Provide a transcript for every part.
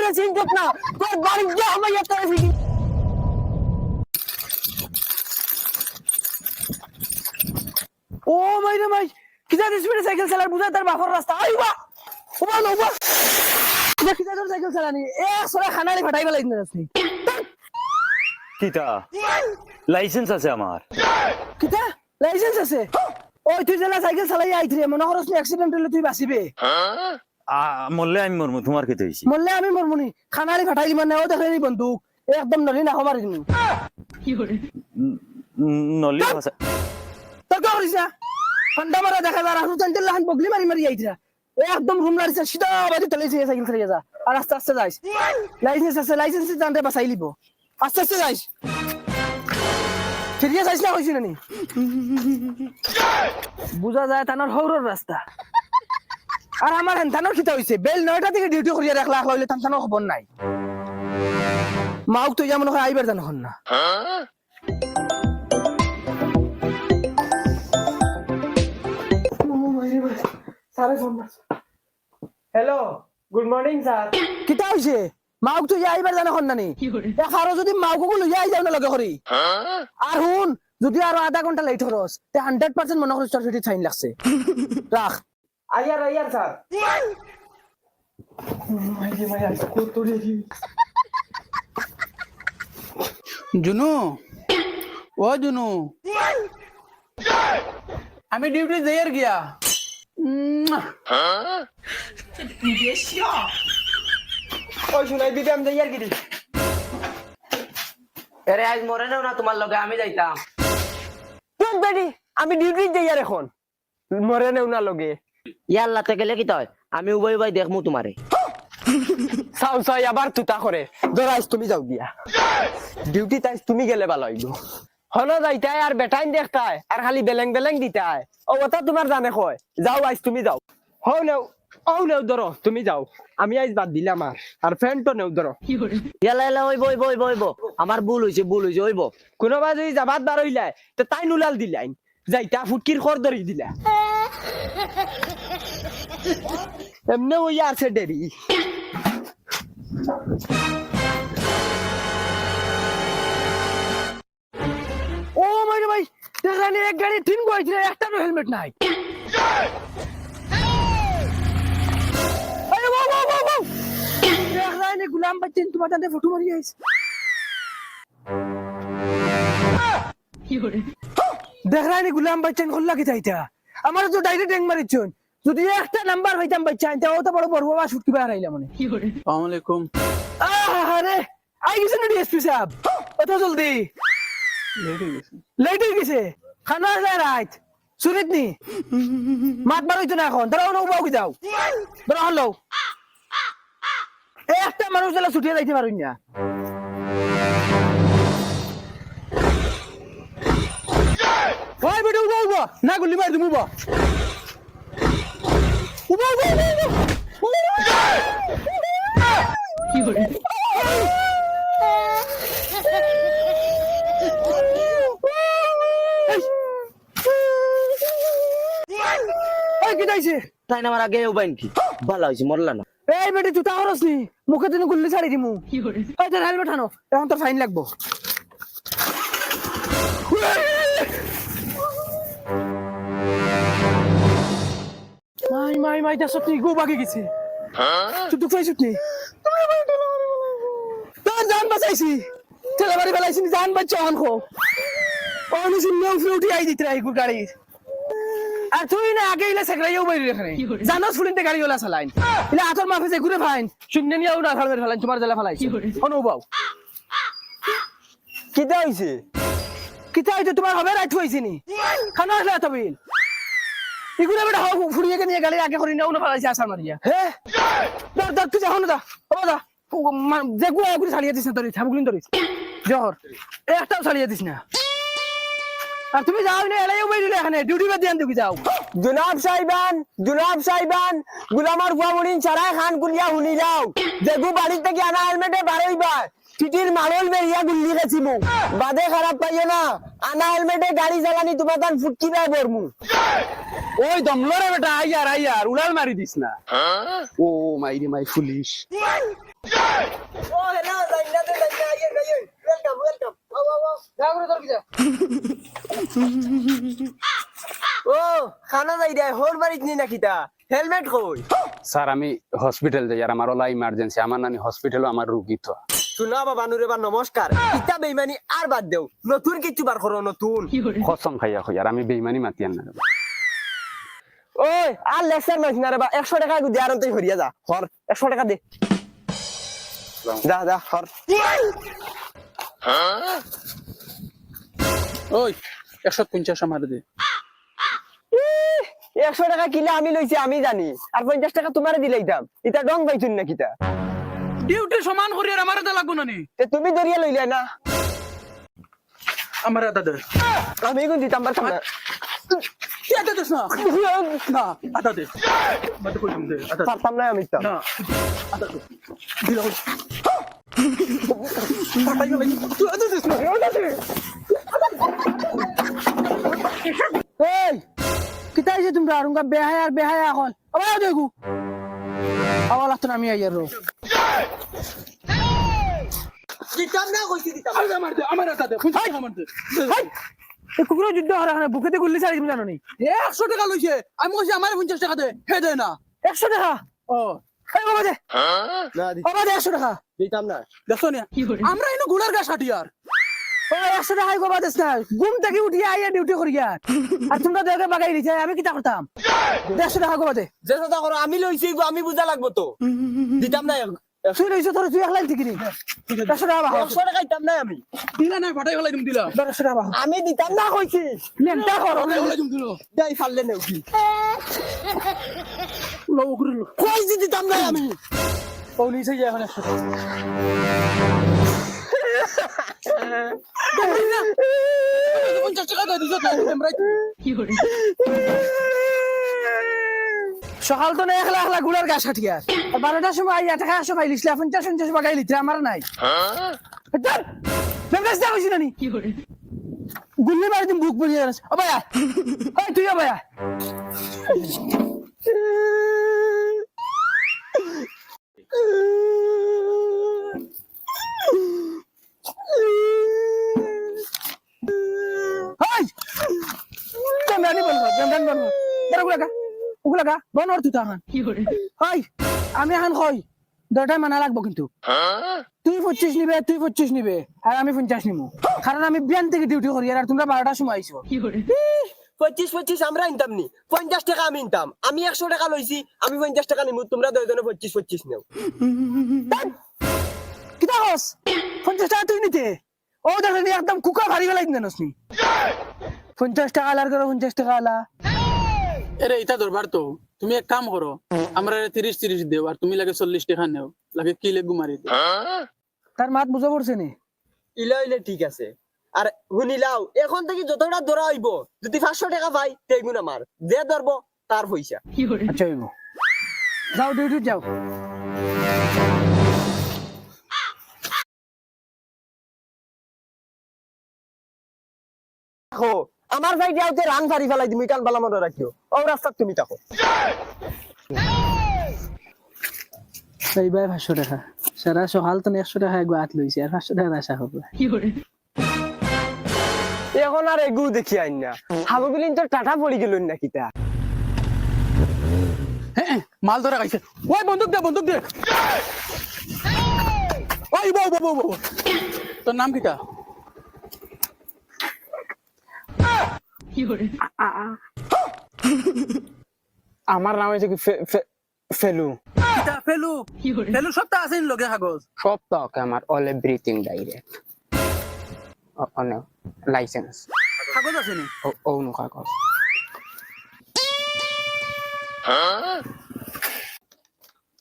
গেলে চিন্তা না তোর বাড়ি গিয়ে আমি একটা ফিটিং ও ভাই রে ভাই কিটা স্পিডে সাইকেল চালার বুঝা তার বাপর রাস্তা আইবা ওবা নোবা কিটা তোর সাইকেল চালানি এ সরা খানালি ফাটাই ফেলাই দিন রাস্তা কিটা লাইসেন্স আছে আমার কিটা লাইসেন্স আছে ওই তুই জেলা সাইকেল চালাই আইছিস মনে করছ নি অ্যাক্সিডেন্ট হলে তুই বাঁচিবে মরলে আমি মরমু তোমার কি হইছি মরলে আমি মরমুনি খানালি ফাটাই মানে ও দেখলি বন্দুক একদম নলি না মারি দিমু কি করে নলি তোর কি করিস না ফান্ডা মারা দেখা যা রাসু চান্তেল লাহান বগলি মারি মারি আইছিস একদম রুম লাড়িস সিধা বাড়ি চলে যাই সাইকেল চালিয়ে যা আর আস্তে আস্তে যাইস লাইসেন্স আছে লাইসেন্স জানতে বাঁচাই লিব আস্তে আস্তে যাইস ফিরিয়ে যাইস না কইছি নানি বুঝা যায় তানোর হৌরর রাস্তা আর আমার হেনতানোর খিতা হইছে বেল 9টা থেকে ডিউটি করিয়া রাখলা হইলে তানতানোর খবর নাই মাউক তো যেমন হয় আইবার জানো হন না হ্যালো গুড মর্নিং স্যার কিতা হইছে মাউক তো আইবার জানো হন নানি দেখারো যদি মাউকো লইয়া আই যাও না লগে করি আর হুন যদি আরো আধা ঘন্টা লেট হরস তে 100% মনে করছ ছুটি ছাইন লাগছে রাখ আয়ার স্যার জুনু ও জুনু আমি ডিউটি যাইয়ার গিয়া ওই শুনাই দিদি আমি যাই আর কি আরে আজ মরে নাও না তোমার লগে আমি যাইতাম তুই বেডি আমি ডিউটি যাই আর এখন মরে নেও না লগে ইয়াল্লাতে গেলে কি তয় আমি উবাই উবাই দেখমু তোমারে চাও আবার তুতা করে ধরাইস তুমি যাও দিয়া ডিউটি তাইস তুমি গেলে ভালো হইব হলো যাইতাই আর বেটাইন দেখতাই আর খালি বেলেং বেলেং দিতাই ও ওটা তোমার জানে কয় যাও আইস তুমি যাও হও নেও ধরো তুমি যাও আমি আইস বাদ দিলাম আর ফ্যানটো নেও ধরো ইয়ালা ইয়ালা ওইব ওইব ওইব ওইব আমার ভুল হইছে ওইব কোনোবা যদি যাবাত বার হইলাই তো তাই নুলাল দিলাইন যাইতা ফুটকির খর ধরি দিলা এমনি ওই আছে দেরি ও মাই রে ভাই দেখানি এক গাড়ি তিন বইছে একটা হেলমেট নাই আরে বাবা বাবা দেখানি গুলাম বাচ্চা তোমার দাঁতে ফটো মারি আইছে দেখানি গুলাম বাচ্চা কল্লা কি চাইতা আমার তো ডাইরেক্ট ট্যাঙ্ক মারিছন যদি একটা নাম্বার হইতাম বাচ্চা আনতে ও তো বড় বড় বাবা শুটকি বাইরে আইলা মানে আসসালামু আলাইকুম আরে আই গেছে না ডিএসপি সাহেব কত জলদি লেট হয়ে গেছে খানা যায় রাইট সুরিত নি মাত বার হইতো না এখন তারা উবাও কি যাও বড় হলো একটা মানুষ যেন ছুটিয়ে যাইতে পারুন না ওই বেটা উবা না গুলি মার তুমি উবা কি করে তাই না আমার আগে উবাইন কি ভালো হইছে মরলা না এই বেটি জুতা হরস নি মুখে দিন গুল্লি ছাড়ি দিমু এই তোর হেলমেট আনো এখন তোর ফাইন লাগবো মাই দেখছ তুই গো বাকি গেছে তুই দুঃখ পাইছিস নি তোর জান বাঁচাইছি ছেলে বাড়ি বেলাইছি জান বাচ্চা অন খো অনি শুনলেও ফ্লুটি আই দিতে রাই গাড়ি আর তুই না আগে ইলা সেকরাইও বাইরে এখানে জানোস ফুলিনতে গাড়ি ওলা চালাইন ইলা আতর মাফে যে ঘুরে ফাইন শূন্য নিয়েও না ফালবে ফালাইন তোমার জেলা ফালাইছি অনুভব কিতা হইছে কিতা হইছে তোমার হবে রাইট হইছে নি খানা আসলে তবিল ইগুলা বেটা হাও ফুরিয়ে নিয়ে গাড়ি আগে করে নাও না ফালাইছি আসার মারিয়া হে দর তুই যা হনো দা ও দা যে গুয়া গুলি ছাড়িয়ে দিছ না তোর থামগুলিন তোর জহর একটাও ছাড়িয়ে দিছ না আর তুমি যাও না এলাইও বাইরে এখানে ডিউটি বাদ দিয়ান তুমি যাও জনাব সাহেবান গুলামার ফুয়ামুড়িন সারাই খান কুলিয়া শুনি যাও যেগু বাড়ির থেকে আনা হেলমেটে বারইবার চিঠির মারল বেরিয়া গুল্লি গেছি মু বাদে খারাপ পাইয়ে না আনা হেলমেটে গাড়ি চালানি তোমার তান ফুটকি বাই বরমু ওই দমলো রে বেটা আইয়ার উড়াল মারি দিস না ও মাইরে মাই পুলিশ ও হেলো যাইনা দে যাইনা আইয়ে ওয়েলকাম ওয়েলকাম আও যা করে তোর কি যা ও খানা যাই দে হোল বাড়িত নি নাকিতা হেলমেট কই স্যার আমি হসপিটাল যাই আর আমার ওলা ইমার্জেন্সি আমার নানি হসপিটাল আমার রুগী তো শুনা বাবা নুরে বা নমস্কার ইতা বেইমানি আর বাদ দেও নতুন কিছু বার করো নতুন কসম খাইয়া কই আর আমি বেইমানি মাতি আন না ওই আর লেকচার মাইছ না রে বা 100 টাকা দে আর তুই হরিয়া যা হর 100 টাকা দে যা যা হর ওই 150 আমার দে 100 টাকা কিলা আমি লইছি আমি জানি আর 50 টাকা তোমারে দিলাইতাম ইতা ডং পাইছুন না কিতা ডিউটি সমান করি আর আমার দা লাগবো না নি তে তুমি দরিয়া লইলা না আমার আদা দে আমি কোন দিতাম পারতাম না কি আদা দেস না না আদা দে মত কই দে আদা পারতাম না আমি তো না আদা দে দিলা পাটাই গেল তুই আদা দেস না আদা দে এই কিতা হইছে তোমরা আরুঙ্গা বেহায়া এখন আবার দেখু আবার লাগতো না আমি আইয়ার রো দিতাম না কইছি দিতাম আমার আদা দে 50 আমার দে এই কুকুরের যুদ্ধ হরা না বুকেতে গুল্লি ছাড়ি তুমি জানো নি 100 টাকা লইছে আমি কইছি আমার 50 টাকা দে হে দে না 100 টাকা ও এই বাবা দে না বাবা দে 100 টাকা দিতাম না দেখো না আমরা এনে গুলার গা সাটিয়ার ওই 100 টাকা গোবা দেস না ঘুম থেকে উঠিয়া আইয়া ডিউটি করিয়া আর তোমরা দেখে বাগাই দিছে আমি কিতা করতাম 100 টাকা গোবা দে যে কথা করো আমি লইছি গো আমি বুঝা লাগবো তো দিতাম না তুই রইছ তোর তুই একলাই ঠিকই 100 টাকা বাবা 100 টাকা দিতাম না আমি দিলা না ফাটাই ফেলাই তুমি দিলা 100 টাকা বাবা আমি দিতাম না কইছি নেমটা করো ফাটাই ফেলাই তুমি দিলো যাই ফাললে নেও কি লো করে লো কইছি দিতাম না আমি পৌলিশ হয়ে যায় এখন 100 টাকা 50 টাকা দে দিছো আমরা সকাল তো না একলা একলা গুলার গাছ হাটিয়া 12টার সময় আইয়া টাকা 100 পাইলিস 50 বাগাই লিতে আমার নাই হ্যাঁ বেমরাস দা কইছিস নানি গুল্লি মারি দিম বুক বলিয়া যাস ও ভাইয়া এই তুই ও ভাইয়া হাই বেমরানি বলবো বড় উগুলাগা বনর তুই তাহান হাই আমি এখন কই 10টা মানা লাগবো কিন্তু তুই 25 নিবে আর আমি 50 নিমু কারণ আমি বিয়ান থেকে ডিউটি করি আর তোমরা 12টার সময় আইছো 25 আমরা ইনতাম নি 50 টাকা আমি ইনতাম আমি 100 টাকা লইছি আমি 50 টাকা নিমু তোমরা দুইজনে 25 নেও কিতা হস 50 টাকা তুই নিতে ও দেখলি একদম কুকা ভারী গলাই দিনস নি 50 টাকা আলার করো 50 টাকা আলা এরে এটা দরবার তো তুমি এক কাম করো আমরা 30 দেও আর তুমি লাগে 40 টাকা নেও লাগে কি লেগু মারি দে তার মাত বুঝা পড়ছে নি ইলে ঠিক আছে আর শুনিলাও এখন থেকে যতটা ধরা হইব যদি 500 টাকা পাই তেগুন আমার যে ধরবো তার পয়সা আচ্ছা হইব যাও ডিউটি যাও দেখো আমার ভাই যাওতে রান ফারি ফেলাই তুমি কান বালা মনে রাখিও ও রাস্তা তুমি থাকো এই ভাই 500 টাকা সারা সকাল তো 100 টাকা একবার হাত লইছে আর 500 টাকা আশা করবে এখন আর এগু দেখি আইন না হাবুবিলিন তো টাটা পড়ি গেল না কিতা হ্যাঁ মাল ধরা খাইছে ওই বন্দুক দে ওই বউ তোর নাম কিটা আমার নাম হইছে কি ফেলু কিটা ফেলু সবটা আছে লগে কাগজ সব তো ওকে আমার all everything direct on licence কাগজ আছে নি ও নো কাগজ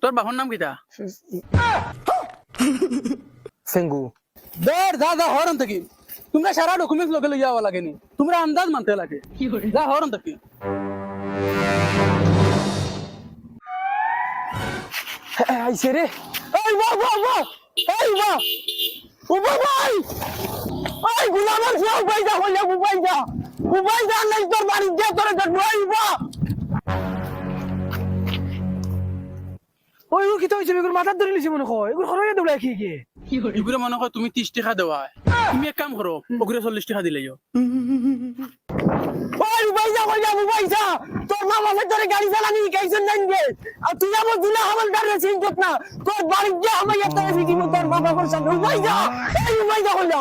তোর বাহর নাম কিটা ফেঙ্গু যা হরন থাকি তোমরা সারা ডকুমেন্টস লগে লইয়া যাওয়া লাগে নি তোমরা আন্দাজ মানতে লাগে যা হরন থাকি আইছে রে এই বাবা এই বাবা ও ভাই এই গুলামের সব পয়সা হইলে পয়সা নাই তোর বাড়ি যা তোরে দেখবো এই বা ও ওই এগুলো কিতা হয়েছে এগুলো মাথার ধরে নিছে মনে হয় এগুলো হরে দৌড়ায় কি কি এগুলো মনে হয় তুমি 30 টাকা দেওয়া তুমি এক কাম করো ওগুলো 40 টাকা দিলেও ওই উবাইজা কইলা উবাইজা তোর মামা তোরে গাড়ি চালানি কাইছেন নাই গে আর তুই আমার দুলা হাওলদার রে চিন না তোর বাড়ি যা আমি একটা ফিকিমু তোর বাবা করছ উবাইজা এই উবাইজা কইলা